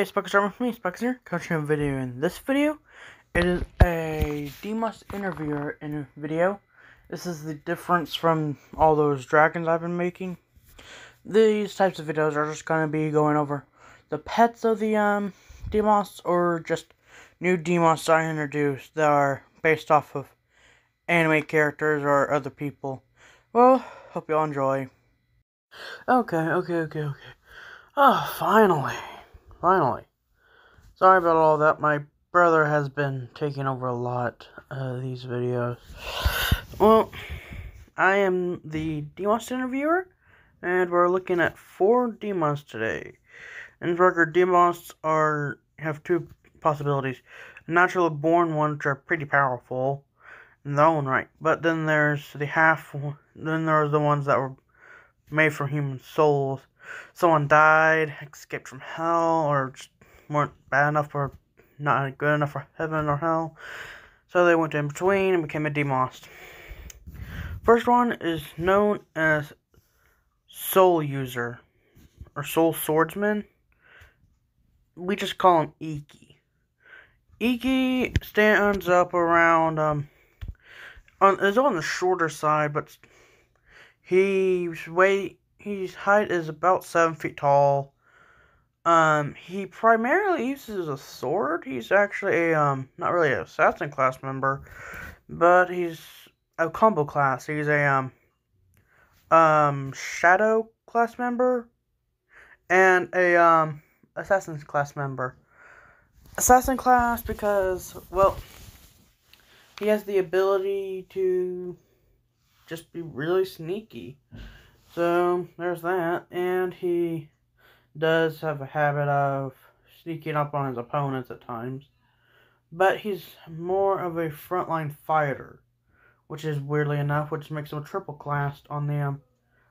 Hey, Spuckers, with me, Spuckers here, coaching a video. In this video, it is a Demost Interviewer video. This is the difference from all those dragons I've been making. These types of videos are just going to be going over the pets of the Demosts, or just new Demosts I introduced that are based off of anime characters or other people. Well, hope y'all enjoy. Okay. Oh, finally. Sorry about all that. My brother has been taking over a lot of these videos. Well, I am the Demost Interviewer, and we're looking at 4 Demosts today. In record, Demosts have 2 possibilities. Naturally born ones, which are pretty powerful in their own right. But then there's the the ones that were made from human souls. Someone died, escaped from hell, or just weren't bad enough or not good enough for heaven or hell. So they went in between and became a Demost. First one is known as Soul User, or Soul Swordsman. We just call him Iki. Iki stands up around, is on the shorter side, but his height is about 7 feet tall. He primarily uses a sword. He's actually a, not really an assassin class member, but he's a combo class. He's a, shadow class member, and a, assassin class member. Assassin class because, well, he has the ability to just be really sneaky. So, there's that, and he does have a habit of sneaking up on his opponents at times. But he's more of a frontline fighter, which is weirdly enough, which makes him a triple class on the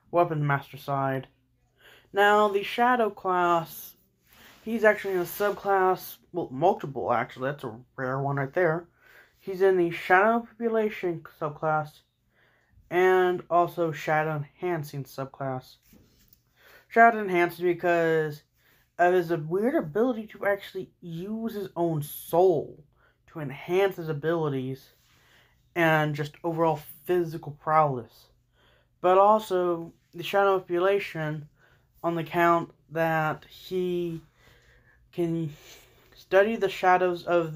weapon master side. Now, the shadow class, he's actually in a subclass, well, multiple actually, that's a rare one right there. He's in the shadow population subclass, and also shadow enhancing subclass. Shadow enhancing because of his weird ability to actually use his own soul to enhance his abilities and just overall physical prowess. But also the shadow manipulation on the count that he can study the shadows of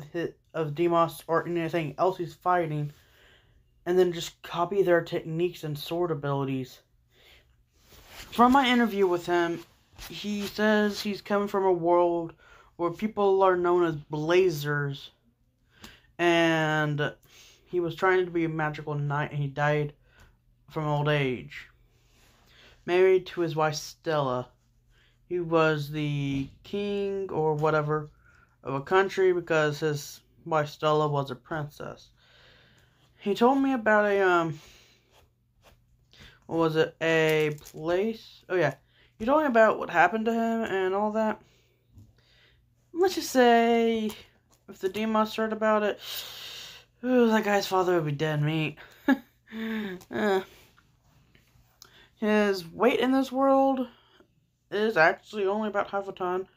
Demosts or anything else he's fighting, and then just copy their techniques and sword abilities. From my interview with him, he says he's coming from a world where people are known as blazers, and he was trying to be a magical knight, and he died from old age. Married to his wife Stella. He was the king or whatever of a country because his wife Stella was a princess. He told me about a, what was it, a place? Oh yeah, he told me about what happened to him and all that. Let's just say, if the Demost heard about it, that guy's father would be dead meat. His weight in this world is actually only about half a ton,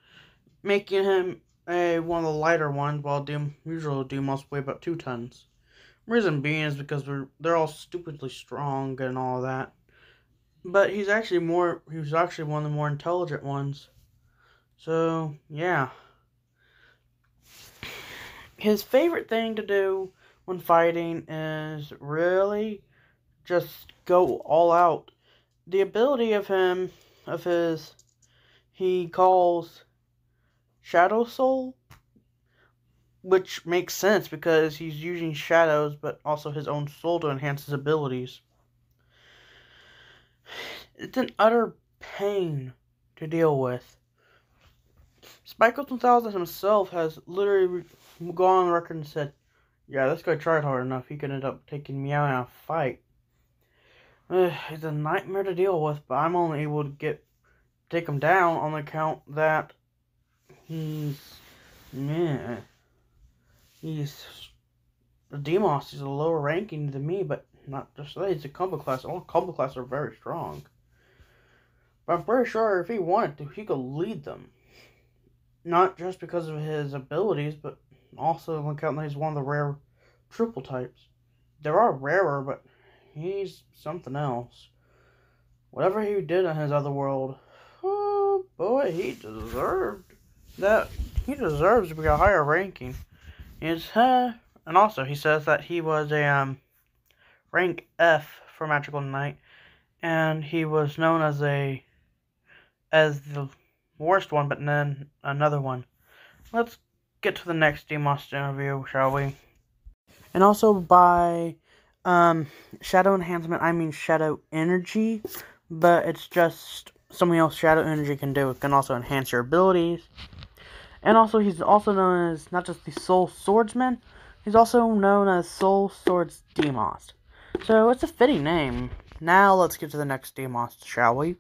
making him one of the lighter ones, while usual Demosts weigh about 2 tons. Reason being is because they're all stupidly strong and all that. But he was actually one of the more intelligent ones. So, yeah. His favorite thing to do when fighting is really just go all out. The ability of his, he calls Shadow Soul, which makes sense because he's using shadows, but also his own soul to enhance his abilities. It's an utter pain to deal with. Spikeos 1000 himself has literally gone on record and said, yeah, this guy tried hard enough, he could end up taking me out in a fight. It's a nightmare to deal with, but I'm only able to take him down on the account that he's a Demost. He's a lower ranking than me, but not just that. He's a combo class. All combo classes are very strong. But I'm pretty sure if he wanted to, he could lead them. Not just because of his abilities, but also look out that he's one of the rare triple types. There are rarer, but he's something else. Whatever he did in his other world, oh boy, he deserved that. He deserves to be a higher ranking. And also he says that he was a rank F for Magical Knight, and he was known as the worst one, but then another one. Let's get to the next Demost interview, shall we? And also by shadow enhancement, I mean shadow energy, but it's just something else shadow energy can do. It can also enhance your abilities. And also, he's also known as not just the Soul Swordsman, he's also known as Soul Swords Demost. So it's a fitting name. Now let's get to the next Demost, shall we?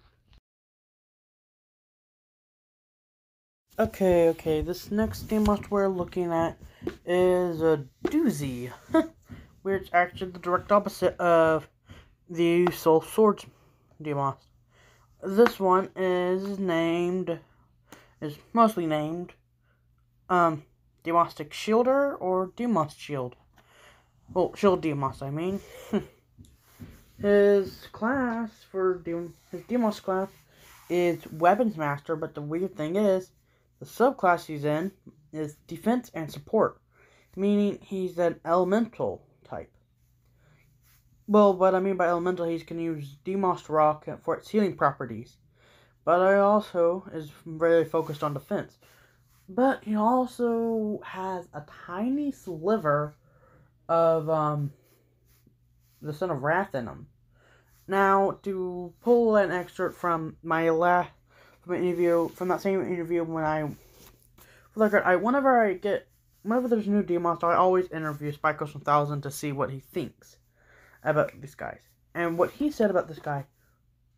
Okay, this next Demost we're looking at is a doozy. Which is actually the direct opposite of the Soul Swords Demost. This one is mostly named Demostic Shielder or Demost Shield. Well, Shield Demost, I mean. His Demost class is Weapons Master, but the weird thing is, the subclass he's in is Defense and Support, meaning he's an Elemental type. Well, what I mean by Elemental, he can use Demost Rock for its healing properties, but he also is very focused on defense. But he also has a tiny sliver of the Son of Wrath in him. Now, to pull an excerpt from my from that same interview, whenever there's a new Demost, I always interview Spikos 1000 to see what he thinks about these guys. And what he said about this guy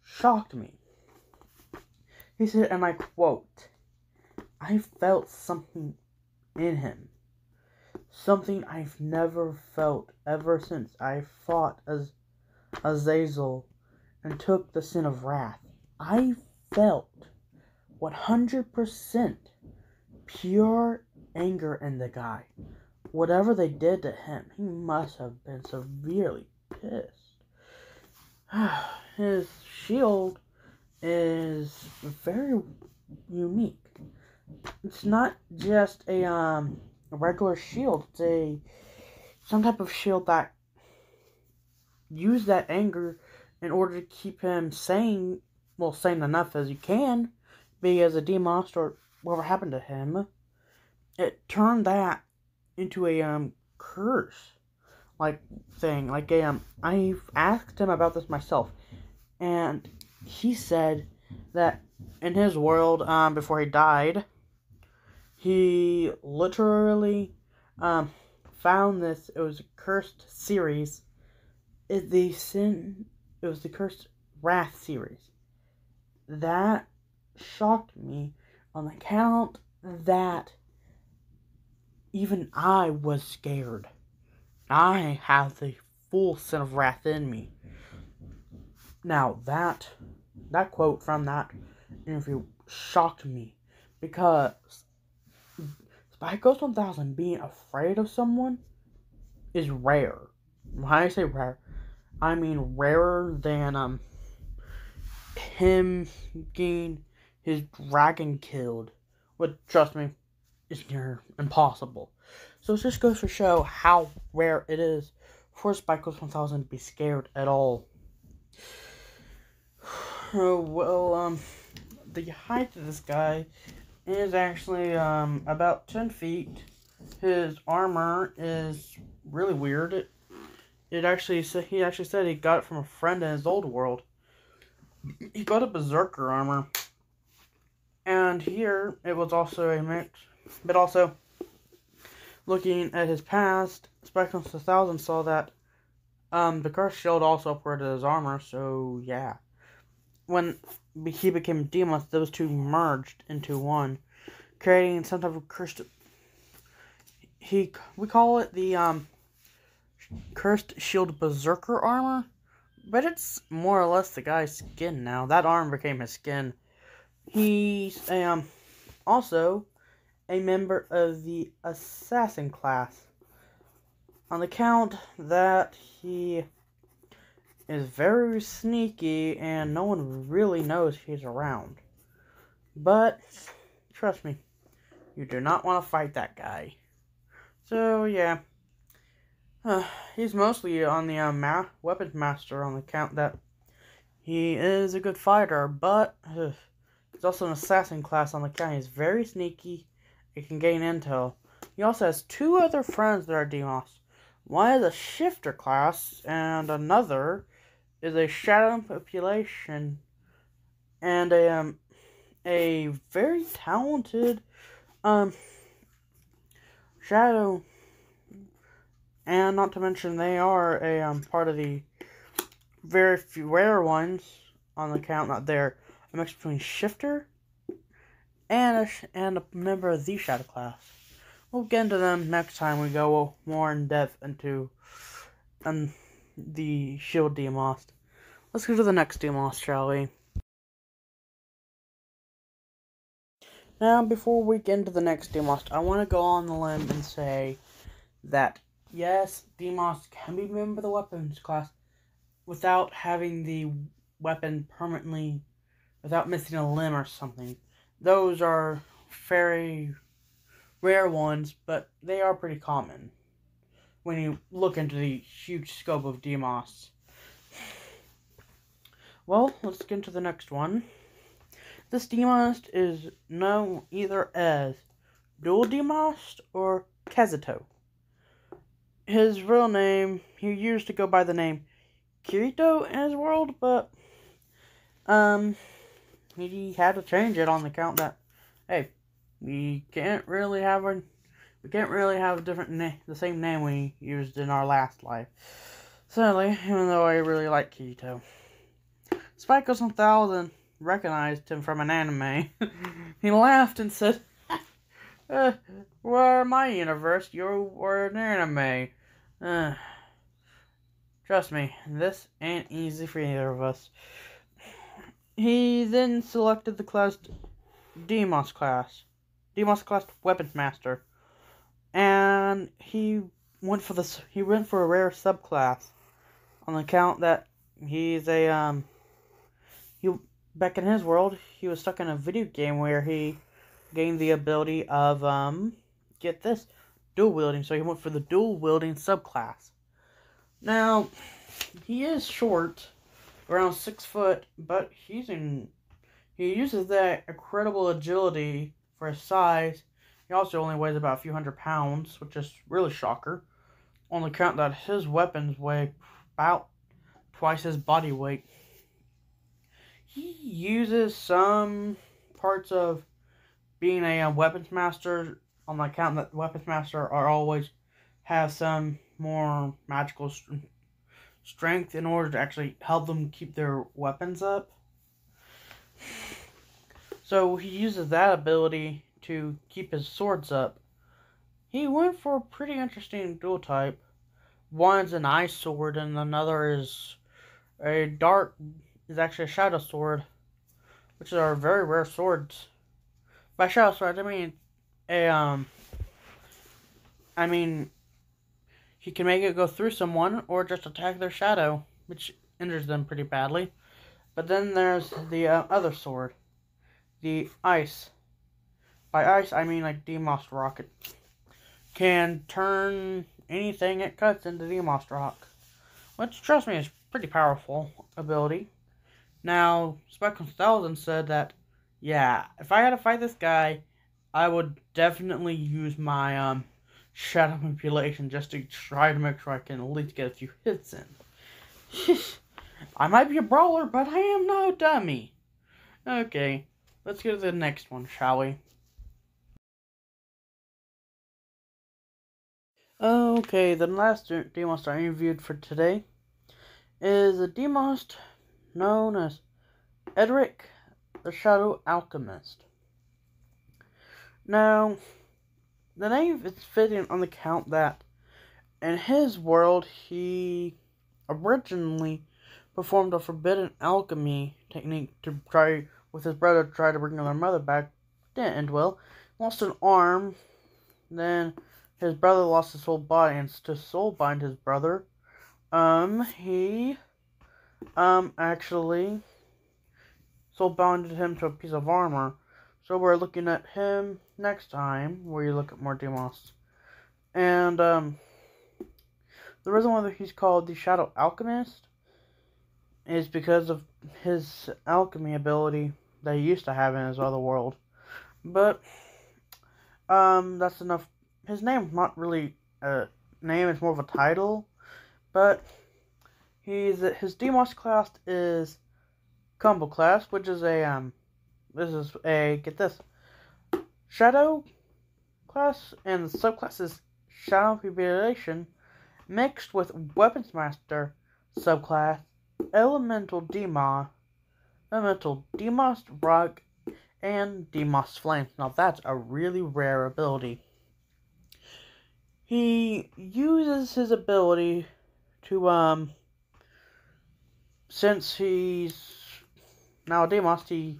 shocked me. He said, and I quote, "I felt something in him. Something I've never felt ever since I fought as Azazel and took the Sin of Wrath. I felt 100% pure anger in the guy. Whatever they did to him, he must have been severely pissed. His shield is very unique. It's not just a regular shield. It's some type of shield that used that anger in order to keep him sane enough as he can, be as a Demost or whatever happened to him. It turned that into a curse thing. I've asked him about this myself, and he said that in his world, before he died, he literally found this. It was a cursed series. It was the Cursed Wrath series. That shocked me on the count that even I was scared. I have the full Sin of Wrath in me. Now, that quote from that interview shocked me, because Spikos 1000 being afraid of someone is rare. When I say rare, I mean rarer than him getting his dragon killed, which, trust me, is near impossible. So it just goes to show how rare it is for Spikos 1000 to be scared at all. Well, the height of this guy is actually about 10 feet. His armor is really weird. He actually said he got it from a friend in his old world. He got a berserker armor, and here it was also a mix. But also, looking at his past, Spikos 1000 saw that the cursed shield also upgraded his armor. So yeah, when he became Demost, those two merged into one, creating some type of cursed. We call it the Cursed Shield Berserker armor, but it's more or less the guy's skin now. That armor became his skin. He's also a member of the assassin class, on the count that he is very sneaky and no one really knows he's around. But trust me, you do not want to fight that guy. So yeah, he's mostly on the weapons master on the count that he is a good fighter, but he's also an assassin class on the count. He's very sneaky. He can gain intel. He also has two other friends that are Demosts. One is a shifter class, and another is a shadow manipulation, and a very talented shadow. And not to mention, they are a part of the very few rare ones on the count. Not there, a mix between shifter and a member of the shadow class. We'll get into them next time we go more in depth into the shield Demost. Let's go to the next Demost, shall we? Now, before we get into the next Demost, I want to go on the limb and say that yes, Demost can be a member of the weapons class without having the weapon permanently, without missing a limb or something. Those are very rare ones, but they are pretty common when you look into the huge scope of Demosts. Well, let's get into the next one. This Demost is known either as Dual Demost or Kazuto. His real name, he used to go by the name Kirito in his world, but he had to change it on the count that, hey, we can't really have a different name, the same name we used in our last life. Sadly, even though I really like Kirito. Spikos 1000 recognized him from an anime. He laughed and said, "Well, my universe, you were an anime. Trust me, this ain't easy for either of us." He then selected the class Demost class Weapons Master, and he went for a rare subclass on the count that he's back in his world, he was stuck in a video game where he gained the ability of get this, dual wielding. So he went for the dual wielding subclass. Now, he is short, around 6 foot, but he uses that incredible agility for his size. He also only weighs about a few hundred pounds, which is really shocker, on the count that his weapons weigh about twice his body weight. He uses some parts of being a weapons master on the account that weapons master are always have some more magical strength in order to actually help them keep their weapons up. So he uses that ability to keep his swords up. He went for a pretty interesting dual type. One's an ice sword and another is actually a shadow sword, which are very rare swords. By shadow sword, I mean he can make it go through someone or just attack their shadow, which injures them pretty badly. But then there's the other sword, the ice. By ice, I mean like Demost rocket. Can turn anything it cuts into Demost rock, which, trust me, is pretty powerful ability. Now, Spikos 1000 said that, yeah, if I had to fight this guy, I would definitely use my shadow manipulation just to try to make sure I can at least get a few hits in. I might be a brawler, but I am no dummy. Okay, let's get to the next one, shall we? Okay, the last Demost I interviewed for today is a Demost known as Edric the Metal Alchemist. Now, the name is fitting on the count that in his world he originally performed a forbidden alchemy technique to try with his brother to try to bring their mother back. Didn't end well, lost an arm. Then his brother lost his whole body, and to soul bind his brother, he actually soul bonded him to a piece of armor. So we're looking at him next time, where you look at more Demosts. And the reason why he's called the Shadow Alchemist is because of his alchemy ability that he used to have in his other world. But that's enough. His name's not really a name; it's more of a title. But his Demost class is Combo class, which is a get this, Shadow class, and the subclass is Shadow Manipulation mixed with Weapons Master subclass Elemental Demost, Rock, and Demost Flame. Now that's a really rare ability. He uses his ability to since he's now a Demost, he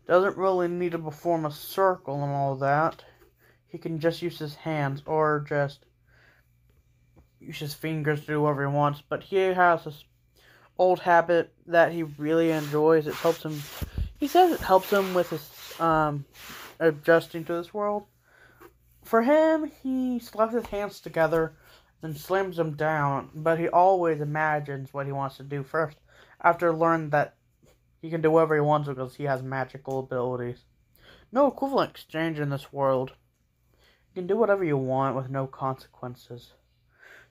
doesn't really need to perform a circle and all that. He can just use his hands or just use his fingers to do whatever he wants. But he has this old habit that he really enjoys. It helps him. He says it helps him with his adjusting to this world. For him, he slaps his hands together, then slams them down. But he always imagines what he wants to do first, after learning that he can do whatever he wants because he has magical abilities. No equivalent exchange in this world. You can do whatever you want with no consequences.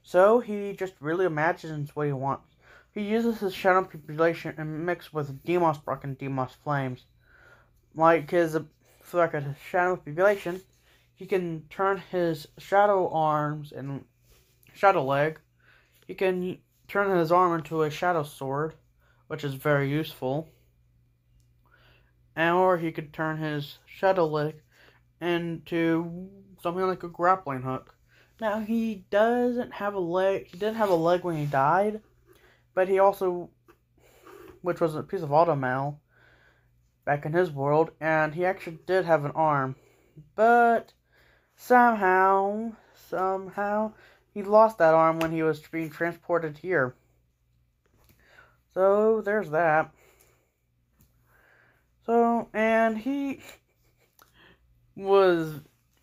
So he just really imagines what he wants. He uses his shadow manipulation and mixed with Demost Rock and Demost Flames. Like his shadow manipulation, he can turn his shadow arms and shadow leg. He can turn his arm into a shadow sword, which is very useful. Or he could turn his shadow leg into something like a grappling hook. Now, he doesn't have a leg. He didn't have a leg when he died, but he also, which was a piece of auto mail back in his world, and he actually did have an arm. But somehow, he lost that arm when he was being transported here. So, there's that. So, and he was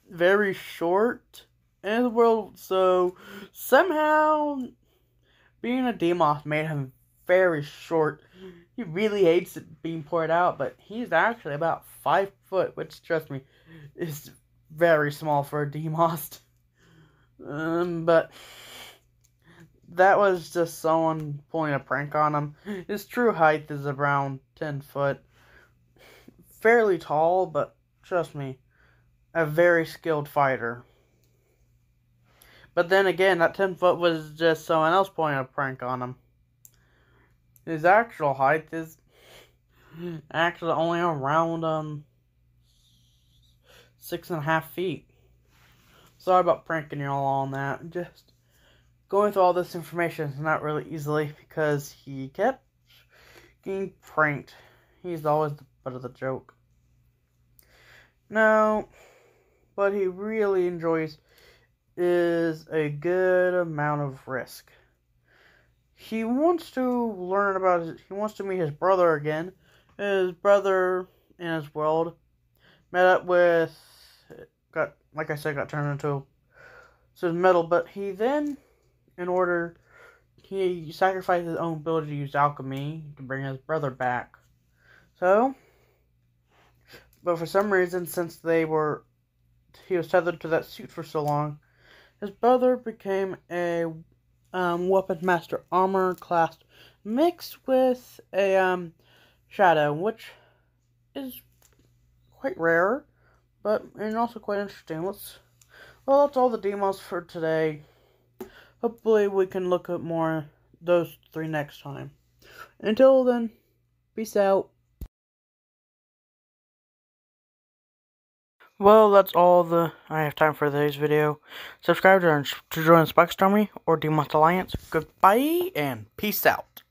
very short in the world, so somehow being a Demost made him very short. He really hates it being poured out, but he's actually about 5 foot, which, trust me, is very small for a Demost. But that was just someone pulling a prank on him. His true height is around 10 foot. Fairly tall, but trust me, a very skilled fighter. But then again, that 10 foot was just someone else pulling a prank on him. His actual height is actually only around 6.5 feet. Sorry about pranking y'all on that. Just going through all this information is not really easily because he kept getting pranked. He's always the butt of the joke. Now, what he really enjoys is a good amount of risk. He wants to learn about he wants to meet his brother again. His brother in his world met up with, got turned into metal, but he then, he sacrificed his own ability to use alchemy to bring his brother back. So, but for some reason, since he was tethered to that suit for so long, his brother became a Weapons Master armor class mixed with a shadow, which is quite rare, but and also quite interesting. That's all the demos for today. Hopefully we can look at more those 3 next time. Until then, peace out. Well, that's all I have time for today's video. Subscribe to join the Spikes Army or Demost Alliance. Goodbye and peace out.